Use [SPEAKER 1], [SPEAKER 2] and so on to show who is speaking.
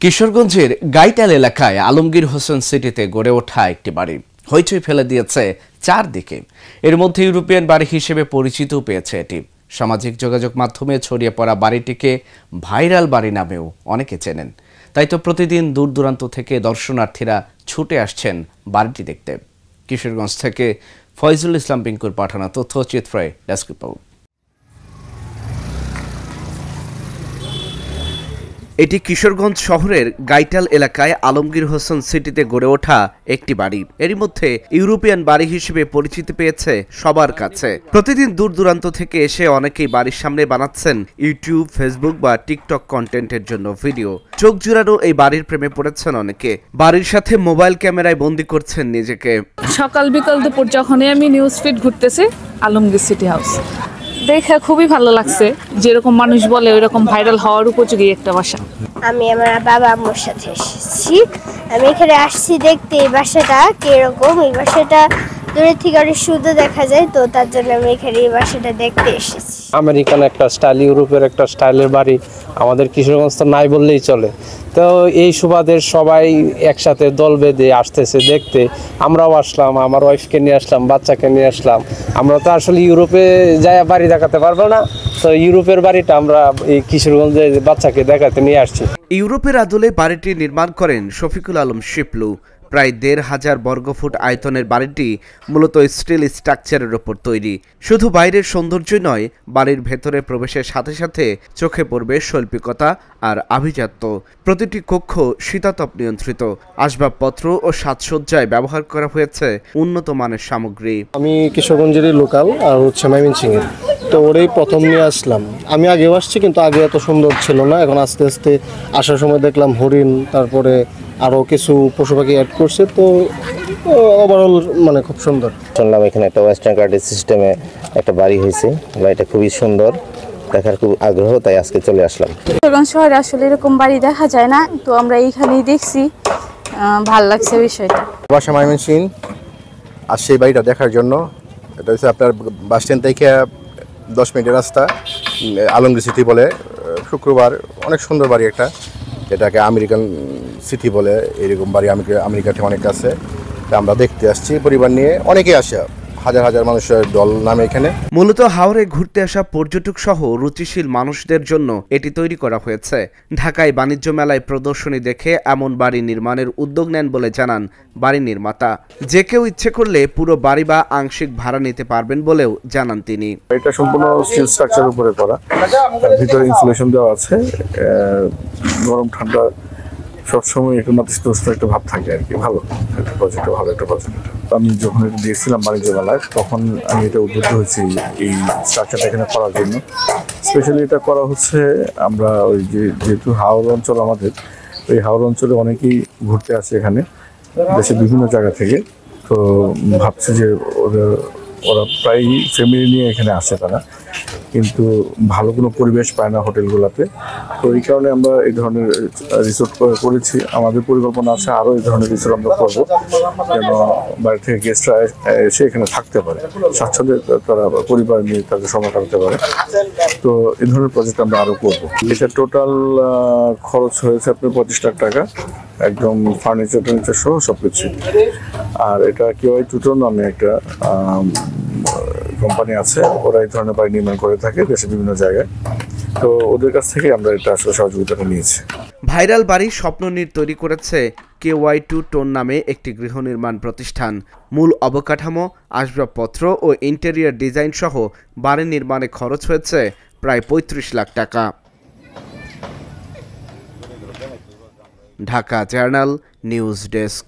[SPEAKER 1] কিশোরগঞ্জের গাইটাল এলাকায় আলমগীর হোসেন সিটিতে গড়ে ওঠা একটি বাড়ি হইচই ফেলে দিয়েছে চারদিকে। এর মধ্যে ইউরোপিয়ান বাড়ি হিসেবে পরিচিতও পেয়েছে এটি। সামাজিক যোগাযোগ মাধ্যমে ছড়িয়ে পড়া বাড়িটিকে ভাইরাল বাড়ি নামেও অনেকে চেনেন। তাই তো প্রতিদিন দূর দূরান্ত থেকে দর্শনার্থীরা ছুটে আসছেন বাড়িটি দেখতে। কিশোরগঞ্জ থেকে ফয়জুল ইসলাম পিঙ্কুর পাঠানো তথ্য চিত্রে ডেস্ক রিপোর্ট। এটি কিশোরগঞ্জ শহরের গাইটাল এলাকায় আলমগীর হোসেন সিটিতে গড়ে ওঠা একটি বাড়ি। এরই মধ্যে ইউরোপিয়ান বাড়ি হিসেবে পরিচিতি পেয়েছে সবার কাছে। প্রতিদিন দূর দূরান্ত থেকে এসে অনেকেই বাড়ির সামনে বানাচ্ছেন ইউটিউব, ফেসবুক বা টিকটক কন্টেন্টের জন্য ভিডিও। চোখ জুড়ানো এই বাড়ির প্রেমে পড়েছেন অনেকে। বাড়ির সাথে মোবাইল ক্যামেরায় বন্দী করছেন নিজেকে।
[SPEAKER 2] সকাল বিকাল দুপুর যখনই আমি নিউজ ফিড ঘুরতেছি, আলমগীর সিটি হাউস দেখে খুবই ভালো লাগছে। যেরকম মানুষ বলে ওইরকম ভাইরাল হওয়ার উপযোগী একটা বাসা।
[SPEAKER 3] আমি আমার বাবা আম্মুর সাথে এসেছি। আমি এখানে আসছি দেখতে এই বাসাটা কিরকম। এই বাসাটা দূরের থেকে অনেক সুন্দর দেখা যায়, তো তার জন্য আমি এখানে এই বাসাটা দেখতে এসেছি।
[SPEAKER 4] আমেরিকান একটা স্টাইল, ইউরোপের একটা স্টাইলের বাড়ি আমাদের কিশোরগঞ্জ তো নাই বললেই চলে। তো এই সুবাদের সবাই একসাথে দল বেঁধে আসতেছে দেখতে। আমরাও আসলাম, আমার ওয়াইফকে নিয়ে আসলাম, বাচ্চাকে নিয়ে আসলাম। আমরা তো আসলে ইউরোপে যাই বাড়ি দেখাতে পারবো না, তো ইউরোপের বাড়িটা আমরা এই কিশোরগঞ্জে বাচ্চাকে দেখাতে নিয়ে আসছি।
[SPEAKER 1] ইউরোপের আদলে বাড়িটি নির্মাণ করেন শফিকুল আলম শিপলু। প্রায় ১,৫০০ বর্গফুট আয়তনের বাড়িটি মূলত স্টিল স্ট্রাকচারের ওপর তৈরি। শুধু বাইরের সৌন্দর্যই নয়, বাড়ির ভেতরে প্রবেশের সাথে সাথে চোখে পড়বে শৈল্পিকতা আর আভিজাত্য। প্রতিটি কক্ষ শীতাতপ নিয়ন্ত্রিত। আসবাবপত্র ও সাজসজ্জায় ব্যবহার করা হয়েছে উন্নত মানের সামগ্রী।
[SPEAKER 5] আমি কিশোরগঞ্জেরই লোকাল, আর ময়মনসিংহের। তো ওরাই প্রথম নিয়ে আসলাম। আমি আগেও আসছি, কিন্তু আগে এত সুন্দর ছিল না। এখন আস্তে আস্তে আসার সময় দেখলাম হরিণ, তারপরে আরও কিছু পশু পাখি অ্যাড করছে। তো ওভারঅল মানে খুব সুন্দর।
[SPEAKER 6] শুনলাম এখানে একটা ওয়েস্টার্ন গার্ডেন সিস্টেমে একটা বাড়ি হয়েছে। বাড়িটা খুবই সুন্দর, দেখার খুব আগ্রহ, তাই আজকে চলে আসলাম।
[SPEAKER 7] কিশোরগঞ্জ শহরে আসলে এরকম বাড়ি দেখা যায় না, তো আমরা এইখানেই দেখছি, ভালো লাগছে বিষয়টা।
[SPEAKER 8] বাসা ময়মনসিংহ আর সেই বাড়িটা দেখার জন্য। এটা হচ্ছে আপনার বাস স্ট্যান্ড থেকে 10 মিনিটের রাস্তা, আলমগীর সিটি বলে। শুক্রবার অনেক সুন্দর বাড়ি একটা, যেটাকে আমেরিকান সিটি বলে। এরকম বাড়ি আমেরিকাতে অনেক আছে। আমরা দেখতে আসছি পরিবার নিয়ে, অনেকে আসে, হাজার হাজার মানুষের দল নামে এখানে।
[SPEAKER 1] মূলত হাওরে ঘুরতে আসা পর্যটক সহ রুচিশীল মানুষদের জন্য এটি তৈরি করা হয়েছে। ঢাকায় বাণিজ্য মেলায় প্রদর্শনী দেখে এমন বাড়ি নির্মাণের উদ্যোগ নেন বলে জানান বাড়ি নির্মাতা। যে কেউ ইচ্ছে করলে পুরো বাড়ি বা আংশিক ভাড়া নিতে পারবেন বলেও জানান তিনি।
[SPEAKER 9] এটা সম্পূর্ণ স্টিল স্ট্রাকচারের উপরে করা, ভিতরে ইনসুলেশন দেওয়া আছে। গরম ঠান্ডা সবসময় একটু নাতিশীতোষ্ণ একটা ভাব থাকে আর কি। ভালো একটা প্রজেক্ট, ভালো একটা প্রজেক্ট। আমি যখন এটা দিয়েছিলাম বাণিজ্য মেলায়, তখন আমি এটা উদ্বুদ্ধ হয়েছি এই স্ট্রাকচারটা এখানে করার জন্য। স্পেশালি এটা করা হচ্ছে আমরা ওই যেহেতু হাওড় অঞ্চল আমাদের, ওই হাওড় অঞ্চলে অনেকেই ঘুরতে আসে এখানে দেশের বিভিন্ন জায়গা থেকে। তো ভাবছি যে ওরা প্রায় ফ্যামিলি নিয়ে এখানে আসে তারা, কিন্তু ভালো কোনো পরিবেশ পায় না হোটেলগুলোতে। তো এই কারণে আমরা এই ধরনের রিসোর্ট করেছি। আমাদের পরিকল্পনা আছে আরও এই ধরনের রিসোর্ট আমরা করবো, যেন বাইরে থেকে গেস্টরা এসে এখানে থাকতে পারে, স্বাচ্ছন্দ্যে তারা পরিবার নিয়ে তাদের সময় কাটাতে পারে। তো এই ধরনের প্রজেক্ট আমরা আরও করবো। এটা টোটাল খরচ হয়েছে আপনার 25 লাখ টাকা, একদম ফার্নিচার টার্নিচার সহ সব কিছু। আর এটা কেওয়াই টুটন নামে একটা কোম্পানি আছে, ওরা এই ধরনের বাড়ি নির্মাণ করে থাকে দেশের বিভিন্ন জায়গায়। তো ওদের কাছ থেকে আমরা এটা আসলে সহযোগিতাটা নিয়েছি।
[SPEAKER 1] ভাইরাল বাড়ির স্বপ্ননীড় তৈরি করেছে KY2 টোন নামে একটি গৃহ নির্মাণ প্রতিষ্ঠান। মূল অবকাঠামো, আসবাবপত্র ও ইন্টেরিয়র ডিজাইন সহ বাড়ি নির্মাণে খরচ হয়েছে প্রায় 35 লাখ টাকা। Dhaka journal news desk.